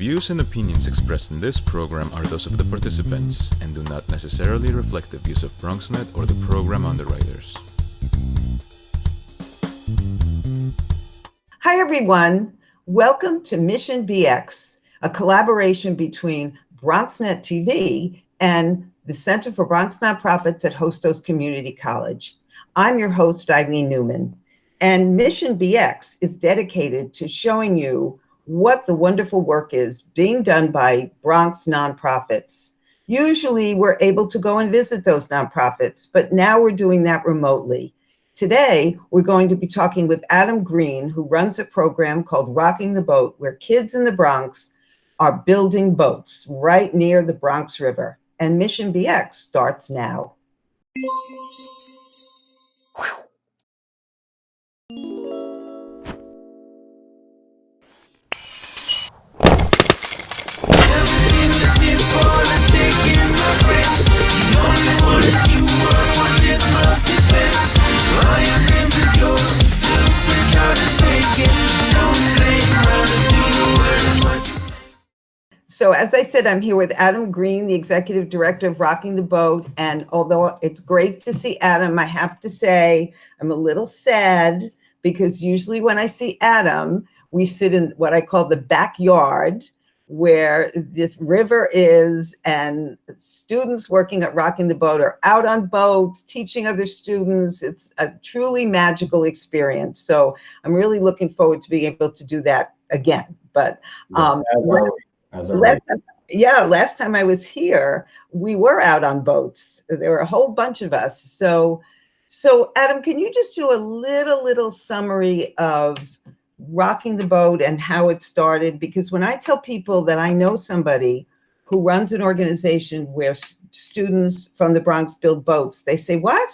views and opinions expressed in this program are those of the participants and do not necessarily reflect the views of BronxNet or the program underwriters. Hi, everyone. Welcome to Mission BX, a collaboration between BronxNet TV and the Center for Bronx Nonprofits at Hostos Community College. I'm your host, Eileen Newman, and Mission BX is dedicated to showing you what the wonderful work is being done by Bronx nonprofits. Usually we're able to go and visit those nonprofits, but now we're doing that remotely. Today, we're going to be talking with Adam Green, who runs a program called Rocking the Boat, where kids in the Bronx are building boats right near the Bronx River. And Mission BX starts now. So as I said, I'm here with Adam Green, the Executive Director of Rocking the Boat. And although it's great to see Adam, I have to say I'm a little sad because usually when I see Adam, we sit in what I call the backyard where the river is, and students working at Rocking the Boat are out on boats, teaching other students. It's a truly magical experience. So I'm really looking forward to being able to do that again. But last time I was here, we were out on boats. There were a whole bunch of us. So Adam, can you just do a little summary of Rocking the Boat and how it started? Because when I tell people that I know somebody who runs an organization where students from the Bronx build boats, they say, what?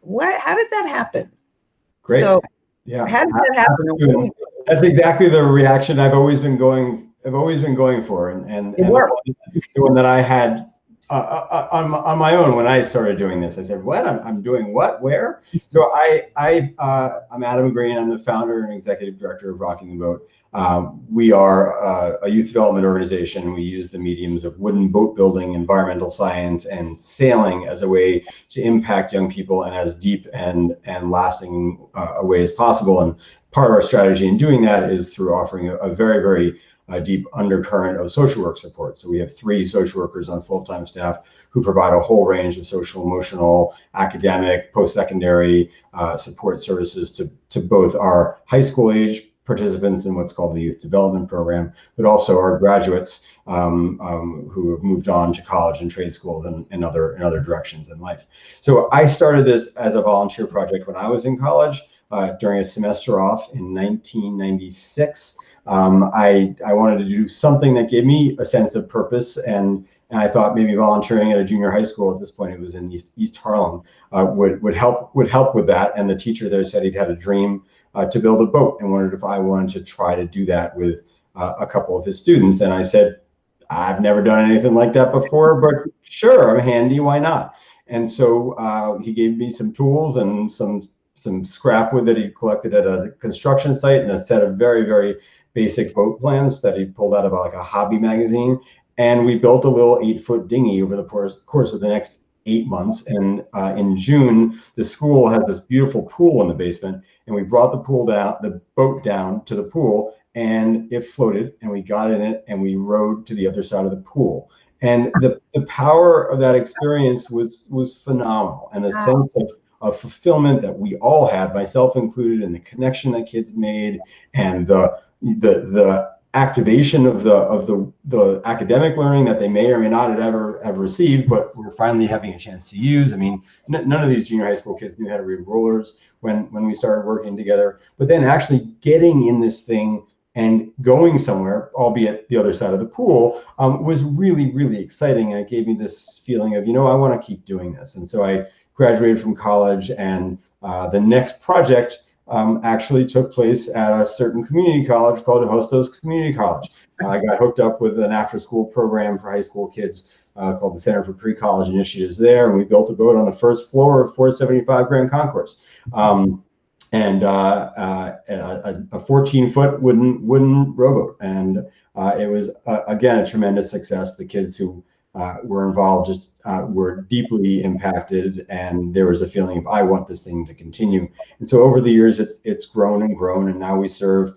How did that happen? Great. So yeah. How did that happen? That's exactly the reaction I've always been going for, and the one that I had on my own when I started doing this. I said, "What? I'm doing what? Where?" So I'm Adam Green. I'm the founder and executive director of Rocking the Boat. We are a youth development organization. We use the mediums of wooden boat building, environmental science, and sailing as a way to impact young people in as deep and lasting a way as possible. And part of our strategy in doing that is through offering a very deep undercurrent of social work support. So we have 3 social workers on full-time staff who provide a whole range of social, emotional, academic, post-secondary support services to both our high school age participants in what's called the Youth Development Program, but also our graduates who have moved on to college and trade schools and other directions in life. So I started this as a volunteer project when I was in college during a semester off in 1996. I wanted to do something that gave me a sense of purpose, and I thought maybe volunteering at a junior high school, at this point it was in East Harlem, would help with that. And the teacher there said he'd had a dream to build a boat and wondered if I wanted to try to do that with a couple of his students. And I said, I've never done anything like that before, but sure, I'm handy, why not? And so he gave me some tools and some scrap wood that he collected at a construction site and a set of very basic boat plans that he pulled out of like a hobby magazine. And we built a little 8-foot dinghy over the course of the next 8 months. And in June, the school has this beautiful pool in the basement, and we brought the boat down to the pool, and it floated, and we got in it and we rowed to the other side of the pool. And the power of that experience was phenomenal, and the sense of fulfillment that we all had, myself included, and the connection that kids made, and the activation of the academic learning that they may or may not have ever received, but we're finally having a chance to use. I mean, none of these junior high school kids knew how to read rollers when we started working together, but then actually getting in this thing and going somewhere, albeit the other side of the pool, was really exciting. And it gave me this feeling of, I want to keep doing this. And so I graduated from college, and the next project actually took place at a certain community college called Hostos Community College. I got hooked up with an after-school program for high school kids called the Center for Pre-College Initiatives there, and we built a boat on the first floor of 475 Grand Concourse. and a 14-foot wooden rowboat. And it was, again, a tremendous success. The kids who were involved just were deeply impacted, and there was a feeling of, I want this thing to continue. And so over the years, it's grown and grown, and now we serve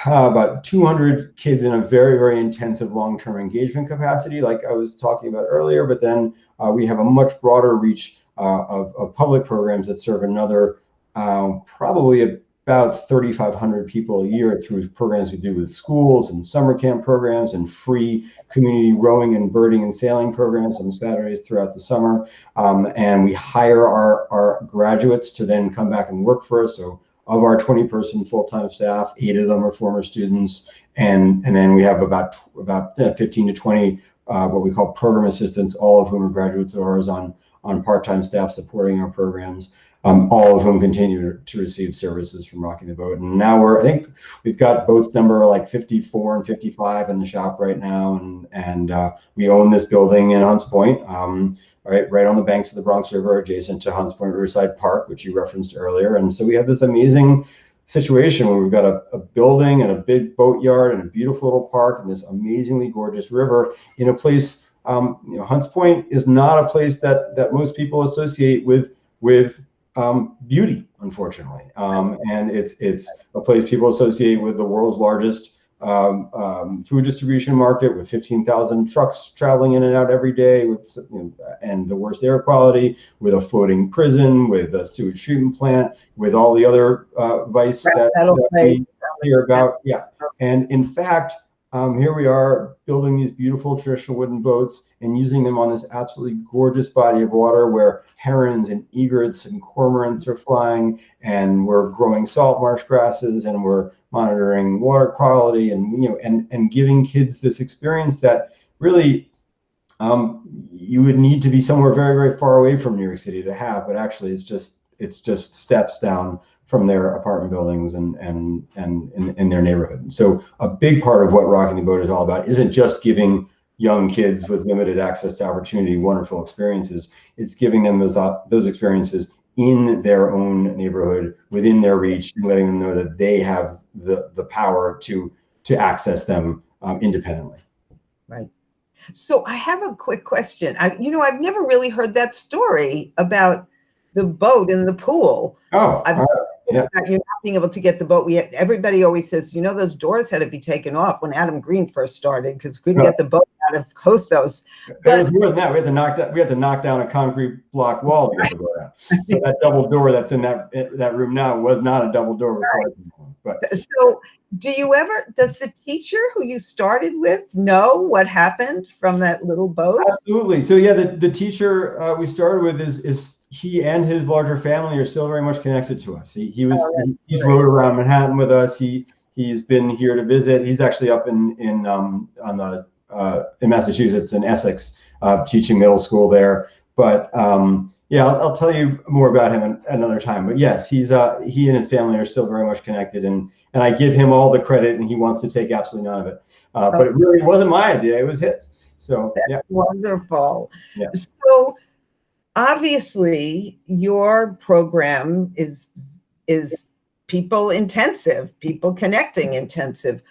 about 200 kids in a very, very intensive long-term engagement capacity, like I was talking about earlier. But then we have a much broader reach of public programs that serve another probably about 3,500 people a year through programs we do with schools and summer camp programs and free community rowing and birding and sailing programs on Saturdays throughout the summer. And we hire our graduates to then come back and work for us. So of our 20-person full-time staff, 8 of them are former students, and then we have about 15 to 20 what we call program assistants, all of whom are graduates of ours on part-time staff supporting our programs. All of whom continue to receive services from Rocking the Boat. And now I think we've got boats number like 54 and 55 in the shop right now. And we own this building in Hunts Point, right on the banks of the Bronx River, adjacent to Hunts Point Riverside Park, which you referenced earlier. And so we have this amazing situation where we've got a building and a big boat yard and a beautiful little park and this amazingly gorgeous river in a place. Hunts Point is not a place that most people associate with beauty, unfortunately, and it's a place people associate with the world's largest food distribution market, with 15,000 trucks traveling in and out every day, with and the worst air quality, with a floating prison, with a sewage treatment plant, with all the other vice that we hear about. Yeah, and in fact, here we are building these beautiful traditional wooden boats and using them on this absolutely gorgeous body of water where herons and egrets and cormorants are flying, and we're growing salt marsh grasses, and we're monitoring water quality, and and giving kids this experience that really you would need to be somewhere very, very far away from New York City to have, but actually it's just steps down from their apartment buildings and in their neighborhood. And so a big part of what Rocking the Boat is all about isn't just giving young kids with limited access to opportunity wonderful experiences. It's giving them those experiences in their own neighborhood, within their reach, and letting them know that they have the power to access them independently. Right. So I have a quick question. I've never really heard that story about the boat in the pool. Oh, yeah. You're not being able to get the boat. Everybody always says, those doors had to be taken off when Adam Green first started because we couldn't get the boat out of Costos. But it was more than that. We had to knock down a concrete block wall to get the boat out. So that double door that's in that room now was not a double door. Right. But so does the teacher who you started with know what happened from that little boat? Absolutely. So yeah, the teacher we started with is he and his larger family are still very much connected to us. He's rode around Manhattan with us. He's been here to visit. He's actually up in Massachusetts, in Essex, teaching middle school there. But yeah, I'll tell you more about him another time. But yes, he and his family are still very much connected, and I give him all the credit, and he wants to take absolutely none of it. But it really wasn't my idea; it was his. So that's wonderful. Yeah. So obviously, your program is people intensive, people connecting intensive.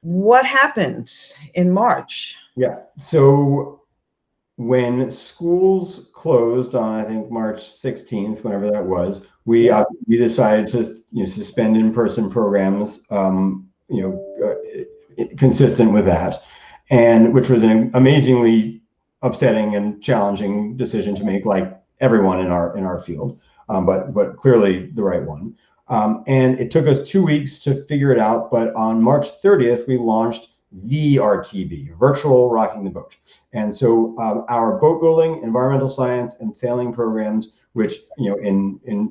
What happened in March? Yeah. So when schools closed on, I think, March 16th, whenever that was, we decided to suspend in-person programs, consistent with that, and which was an amazingly upsetting and challenging decision to make, like everyone in our field, but clearly the right one. And it took us 2 weeks to figure it out. But on March 30th, we launched VRTB, Virtual Rocking the Boat. And so our boat building, environmental science, and sailing programs, which in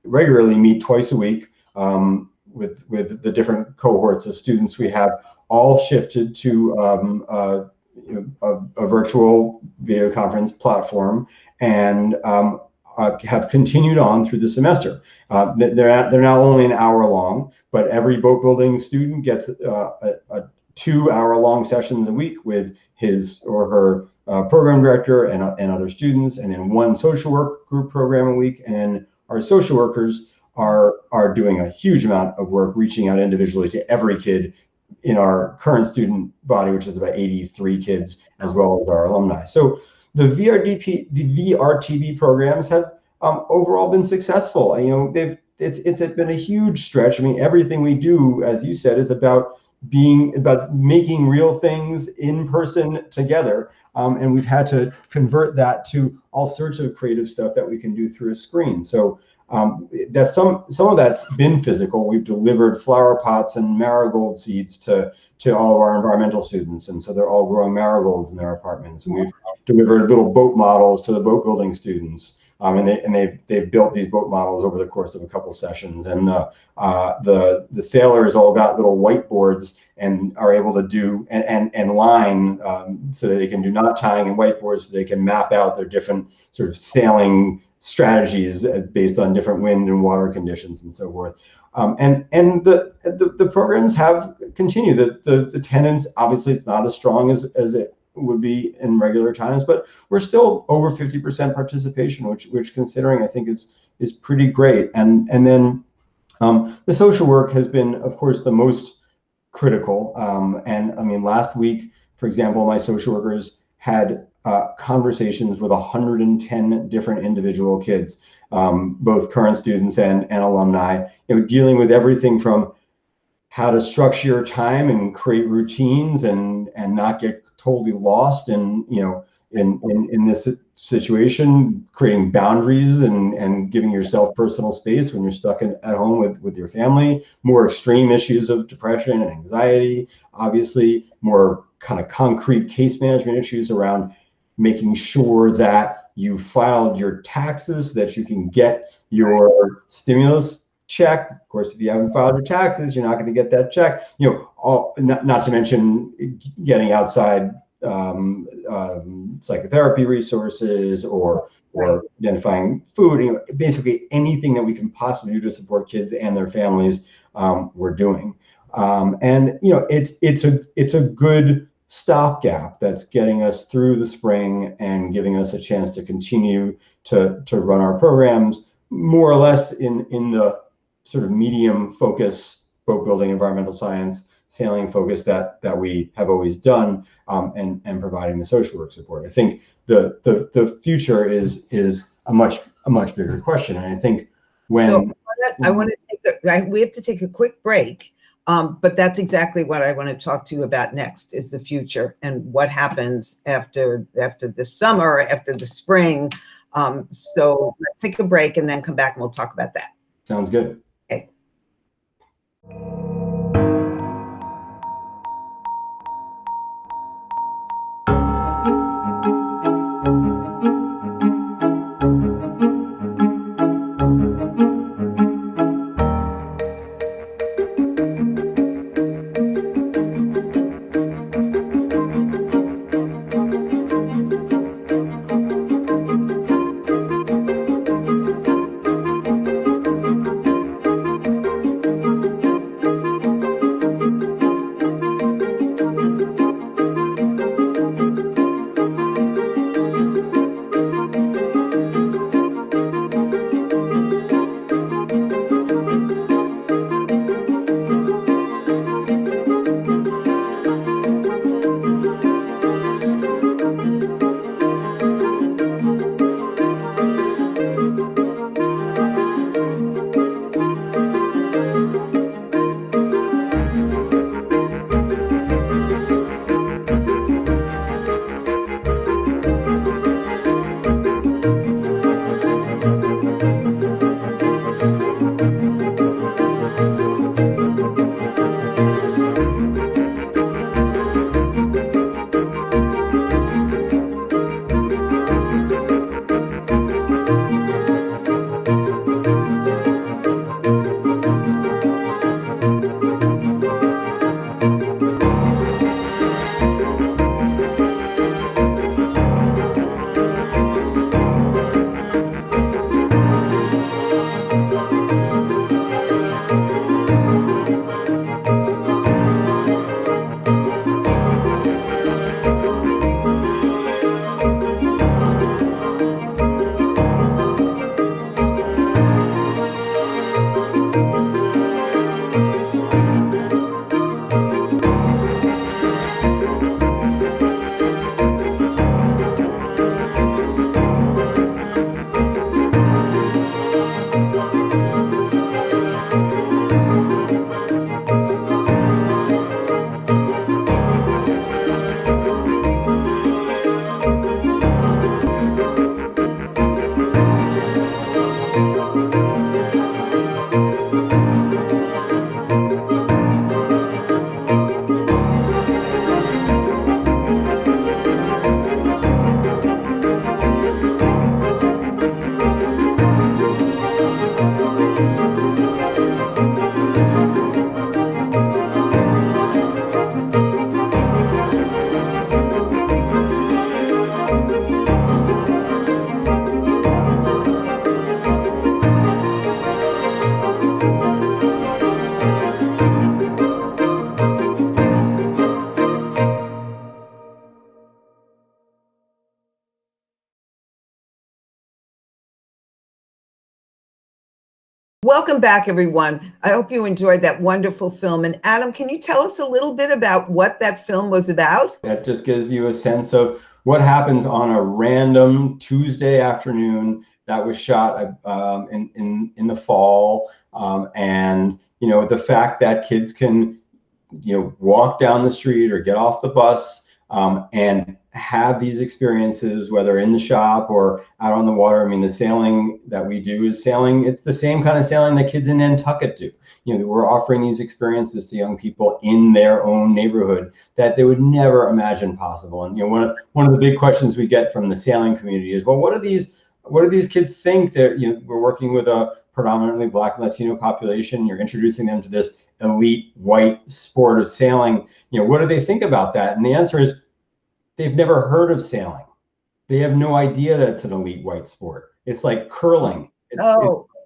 regularly meet twice a week with the different cohorts of students we have, all shifted to a virtual video conference platform, and have continued on through the semester. They're now only an hour long, but every boat building student gets a 2-hour-long sessions a week with his or her program director and other students, and then one social work group program a week. And our social workers are doing a huge amount of work reaching out individually to every kid in our current student body, which is about 83 kids, as well as our alumni. So the VRTB programs have overall been successful. You know, it's been a huge stretch. I mean, everything we do, as you said, is about making real things in person together. And we've had to convert that to all sorts of creative stuff that we can do through a screen. So that some of that's been physical. We've delivered flower pots and marigold seeds to all of our environmental students, and so they're all growing marigolds in their apartments. And we've delivered little boat models to the boat building students, and they've built these boat models over the course of a couple sessions. And the sailors all got little whiteboards and are able to do and line so that they can do knot tying and whiteboards, so they can map out their different sort of sailing strategies based on different wind and water conditions and so forth. And the programs have continued. The attendance, obviously, it's not as strong as it would be in regular times, but we're still over 50% participation, which considering, I think is pretty great. And then the social work has been, of course, the most critical. And I mean, last week, for example, my social workers had conversations with 110 different individual kids, both current students and alumni, you know, dealing with everything from how to structure your time and create routines and not get totally lost in, you know, in this situation, creating boundaries and giving yourself personal space when you're stuck at home with your family. More extreme issues of depression and anxiety, obviously more kind of concrete case management issues around making sure that you filed your taxes so that you can get your stimulus check. Of course, if you haven't filed your taxes, you're not going to get that check. You know, not to mention getting outside psychotherapy resources or identifying food. You know, basically anything that we can possibly do to support kids and their families, we're doing. And you know, it's a good stopgap that's getting us through the spring and giving us a chance to continue to run our programs more or less in the sort of medium focus, boat building, environmental science, sailing focus that we have always done, and providing the social work support. I think the future is a much bigger question. And I think when we have to take a quick break. But that's exactly what I want to talk to you about next, is the future and what happens after the summer, after the spring. So let's take a break and then come back and we'll talk about that. Sounds good. Okay. Welcome back, everyone. I hope you enjoyed that wonderful film. And Adam, can you tell us a little bit about what that film was about? That just gives you a sense of what happens on a random Tuesday afternoon that was shot in the fall. And, you know, the fact that kids can, you know, walk down the street or get off the bus and have these experiences, whether in the shop or out on the water. I mean, the sailing that we do is sailing. It's the same kind of sailing that kids in Nantucket do. You know, we're offering these experiences to young people in their own neighborhood that they would never imagine possible. And, you know, one of the big questions we get from the sailing community is, well, what do these kids think? That, you know, we're working with a predominantly Black and Latino population. You're introducing them to this elite white sport of sailing. You know, what do they think about that? And the answer is, they've never heard of sailing. They have no idea that it's an elite white sport. It's like curling. It's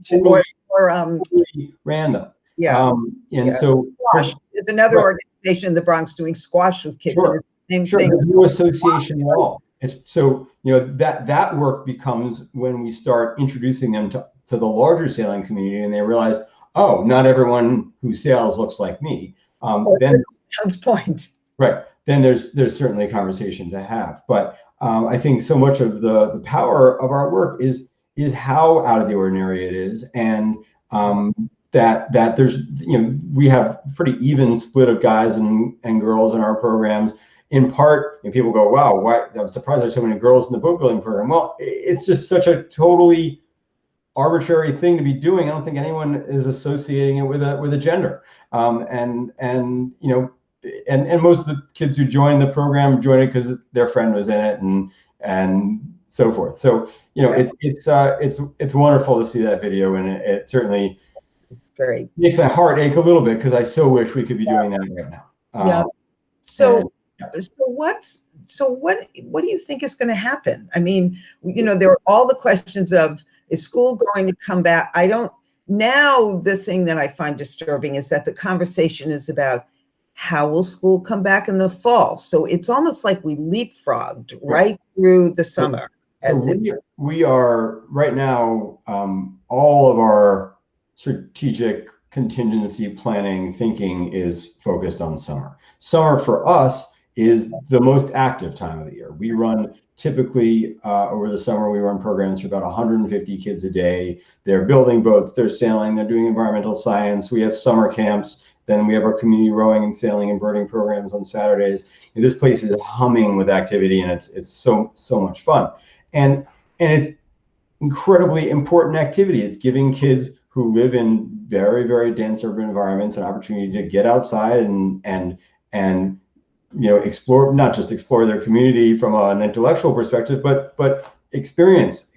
totally random. Yeah. So squash. There's another organization in the Bronx doing squash with kids. Sure. Same Sure. thing. There's no association at all. So, you know, that work becomes when we start introducing them to the larger sailing community, and they realize, oh, not everyone who sails looks like me. Then point. Right. Then there's certainly a conversation to have. But I think so much of the power of our work is how out of the ordinary it is, and that there's, you know, we have pretty even split of guys and girls in our programs. In part, and people go, wow, why? I'm surprised there's so many girls in the boat building program. Well, it's just such a totally arbitrary thing to be doing. I don't think anyone is associating it with a gender. And you know, and most of the kids who join the program join it because their friend was in it, and so forth. So, you know, it's wonderful to see that video, and it certainly makes my heart ache a little bit because I so wish we could be doing that right now. So what do you think is going to happen? I mean, you know, there are all the questions of, is school going to come back? Now the thing that I find disturbing is that the conversation is about, how will school come back in the fall? So it's almost like we leapfrogged right through the summer. We are right now, all of our strategic contingency planning thinking is focused on summer. Summer for us is the most active time of the year. We run typically over the summer, we run programs for about 150 kids a day. They're building boats, they're sailing, they're doing environmental science. We have summer camps. Then we have our community rowing and sailing and birding programs on Saturdays. And this place is humming with activity, and it's so much fun. And it's incredibly important activity. It's giving kids who live in very, very dense urban environments an opportunity to get outside and you know, explore, not just explore their community from an intellectual perspective, but experience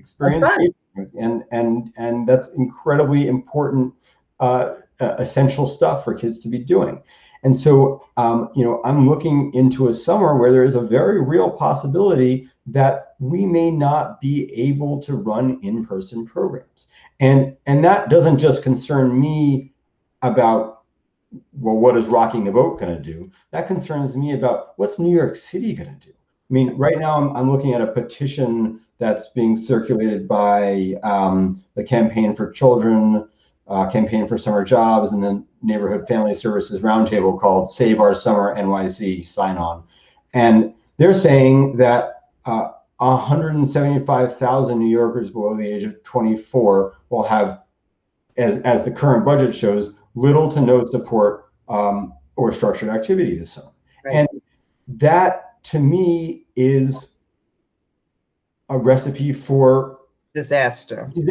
and that's incredibly important, essential stuff for kids to be doing. And so, you know, I'm looking into a summer where there is a very real possibility that we may not be able to run in-person programs. And that doesn't just concern me about, well, what is Rocking the Boat going to do? That concerns me about what's New York City going to do. I mean, right now I'm looking at a petition that's being circulated by the Campaign for Children, Campaign for Summer Jobs, and the Neighborhood Family Services Roundtable called Save Our Summer NYC, sign on. And they're saying that 175,000 New Yorkers below the age of 24 will have, as the current budget shows, little to no support or structured activity this summer. Right. And that, to me, is a recipe for disaster. You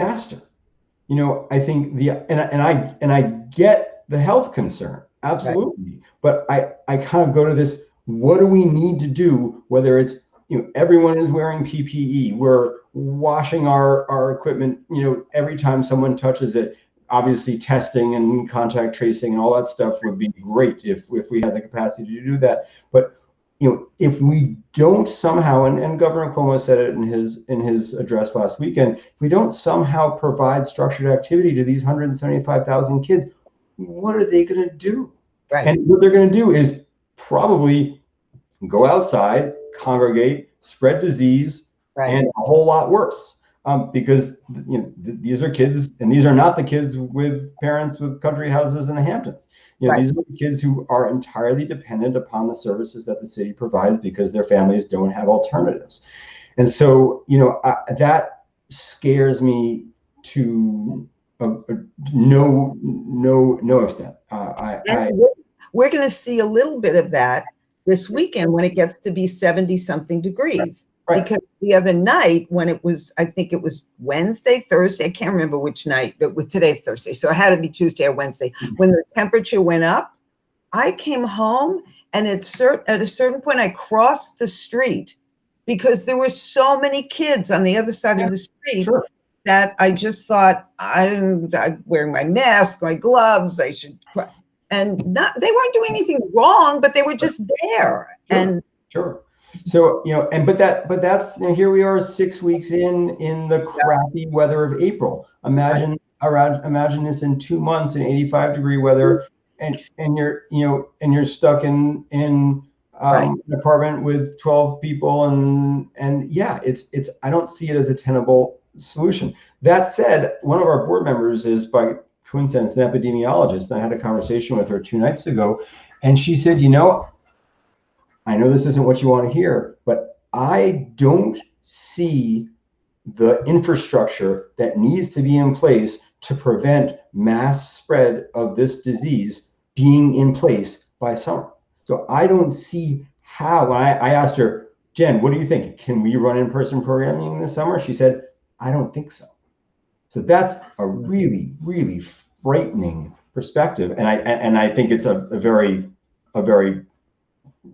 know, I think and I get the health concern, absolutely. Right. But I kind of go to this, what do we need to do, whether it's, you know, everyone is wearing PPE, we're washing our equipment, you know, every time someone touches it. Obviously, testing and contact tracing and all that stuff would be great if we had the capacity to do that. But, you know, if we don't somehow, and Governor Cuomo said it in his address last weekend, if we don't somehow provide structured activity to these 175,000 kids, what are they going to do? Right. And what they're going to do is probably go outside, congregate, spread disease, and a whole lot worse. because these are kids, and these are not the kids with parents with country houses in the Hamptons. These are the kids who are entirely dependent upon the services that the city provides because their families don't have alternatives. And so, that scares me to no extent. We're going to see a little bit of that this weekend when it gets to be 70-something degrees. Right. Because the other night when it was, I think it was Wednesday, Thursday, I can't remember which night, but today's Thursday, so it had to be Tuesday or Wednesday. When the temperature went up, I came home, and at a certain point I crossed the street because there were so many kids on the other side of the street that I just thought, I'm wearing my mask, my gloves, I should, and they weren't doing anything wrong, but they were just there. So, but that's, here we are 6 weeks in the crappy weather of April. Imagine this in 2 months in 85-degree weather, and you're stuck in an apartment with 12 people, and it's I don't see it as a tenable solution. That said, one of our board members is, by coincidence, an epidemiologist. I had a conversation with her 2 nights ago, and she said, I know this isn't what you want to hear, but I don't see the infrastructure that needs to be in place to prevent mass spread of this disease being in place by summer. So I don't see how. I asked her, Jen, what do you think? Can we run in-person programming this summer? She said, I don't think so. So that's a really, really frightening perspective, and I think it's a very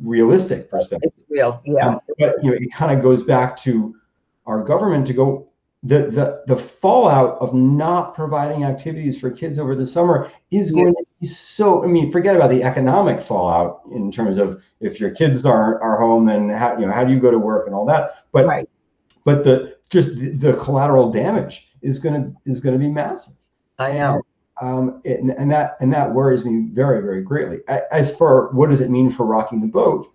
realistic perspective. It's real, yeah. But it kind of goes back to our government to go, the fallout of not providing activities for kids over the summer is going to be so. Forget about the economic fallout in terms of if your kids are home, then how do you go to work and all that. But the collateral damage is going to be massive. I know. And that worries me very, very greatly. As for what does it mean for rocking the boat,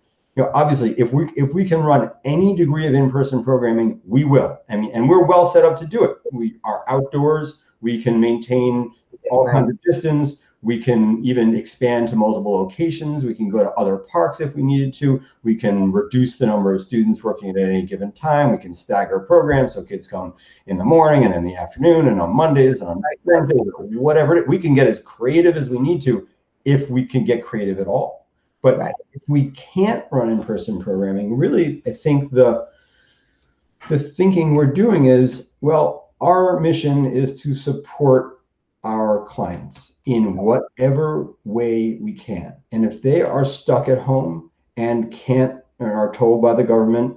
obviously, if we can run any degree of in-person programming, we will. And we're well set up to do it. We are outdoors. We can maintain all kinds of distance. We can even expand to multiple locations. We can go to other parks if we needed to. We can reduce the number of students working at any given time. We can stagger programs so kids come in the morning and in the afternoon and on Mondays and on Wednesdays, whatever. We can get as creative as we need to if we can get creative at all. But if we can't run in-person programming, really, I think the thinking we're doing is, well, our mission is to support our clients in whatever way we can. And if they are stuck at home and can't, or are told by the government,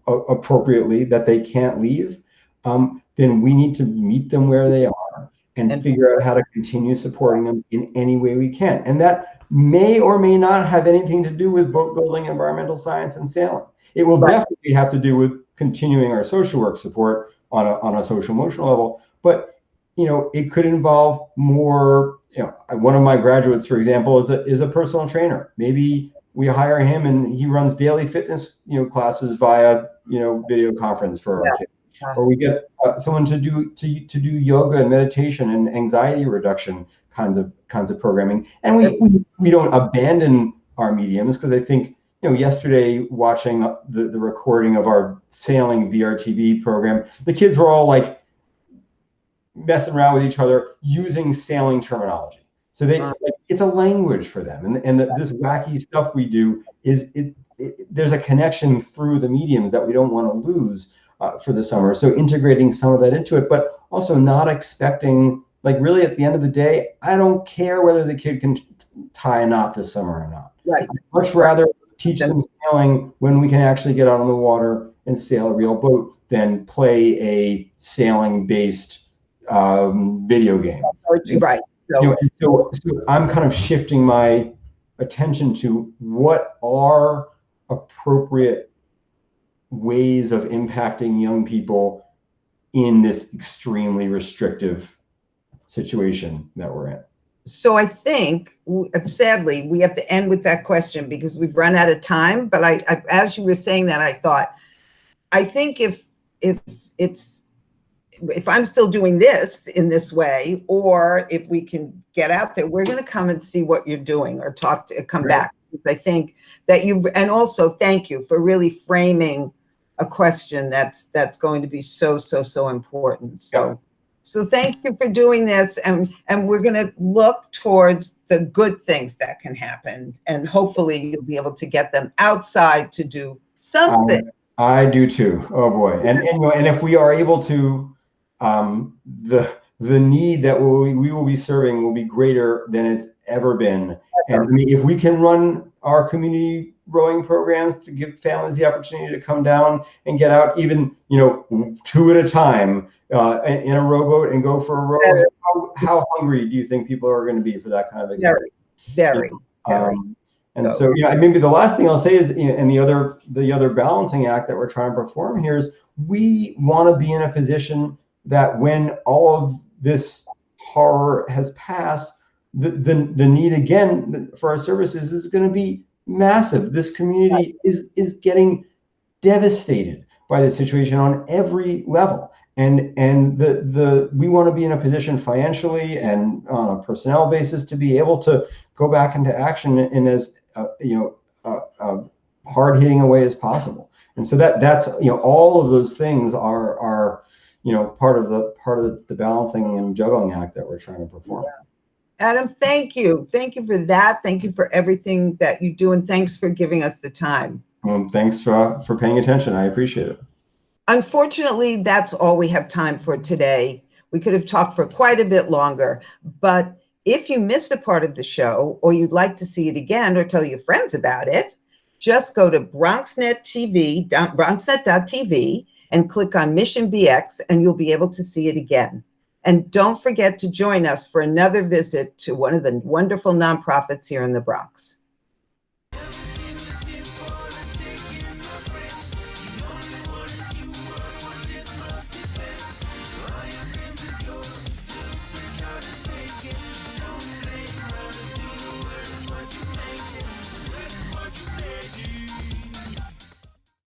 appropriately that they can't leave, then we need to meet them where they are and figure out how to continue supporting them in any way we can. And that may or may not have anything to do with boat building, environmental science, and sailing. It will definitely have to do with continuing our social work support on a social emotional level. But it could involve more. One of my graduates, for example, is a personal trainer. Maybe we hire him and he runs daily fitness classes via video conference for our kids, or we get someone to do yoga and meditation and anxiety reduction kinds of programming. And we don't abandon our mediums, because I think yesterday, watching the recording of our sailing VRTV program, the kids were all like messing around with each other using sailing terminology. So it's a language for them, and this wacky stuff we do is there's a connection through the mediums that we don't want to lose for the summer. So integrating some of that into it, but also not expecting, really at the end of the day, I don't care whether the kid can tie a knot this summer or not. I'd much rather teach them sailing when we can actually get out on the water and sail a real boat than play a sailing-based video game. So I'm kind of shifting my attention to what are appropriate ways of impacting young people in this extremely restrictive situation that we're in. So I think, sadly, we have to end with that question because we've run out of time. But I as you were saying that, I thought, I think if it's if I'm still doing this in this way, or if we can get out there, we're going to come and see what you're doing or come back. I think that and also thank you for really framing a question that's going to be so important. So thank you for doing this, and we're going to look towards the good things that can happen, and hopefully you'll be able to get them outside to do something. I do too. Oh boy, and if we are able to, the need that we will be serving will be greater than it's ever been. And I mean, if we can run our community rowing programs to give families the opportunity to come down and get out, even 2 at a time in a rowboat and go for a row, how hungry do you think people are going to be for that kind of experience? Very. And so maybe the last thing I'll say is, and the other balancing act that we're trying to perform here is we want to be in a position that when all of this horror has passed, the need again for our services is going to be massive. This community is getting devastated by the situation on every level, and we want to be in a position financially and on a personnel basis to be able to go back into action in as hard hitting a way as possible. And so that's all of those things are part of the balancing and juggling act that we're trying to perform. Adam, thank you for that. Thank you for everything that you do, and thanks for giving us the time. Thanks for paying attention. I appreciate it. Unfortunately, that's all we have time for today. We could have talked for quite a bit longer, but if you missed a part of the show or you'd like to see it again or tell your friends about it, just go to BronxNet.tv and click on Mission BX, and you'll be able to see it again. And don't forget to join us for another visit to one of the wonderful nonprofits here in the Bronx.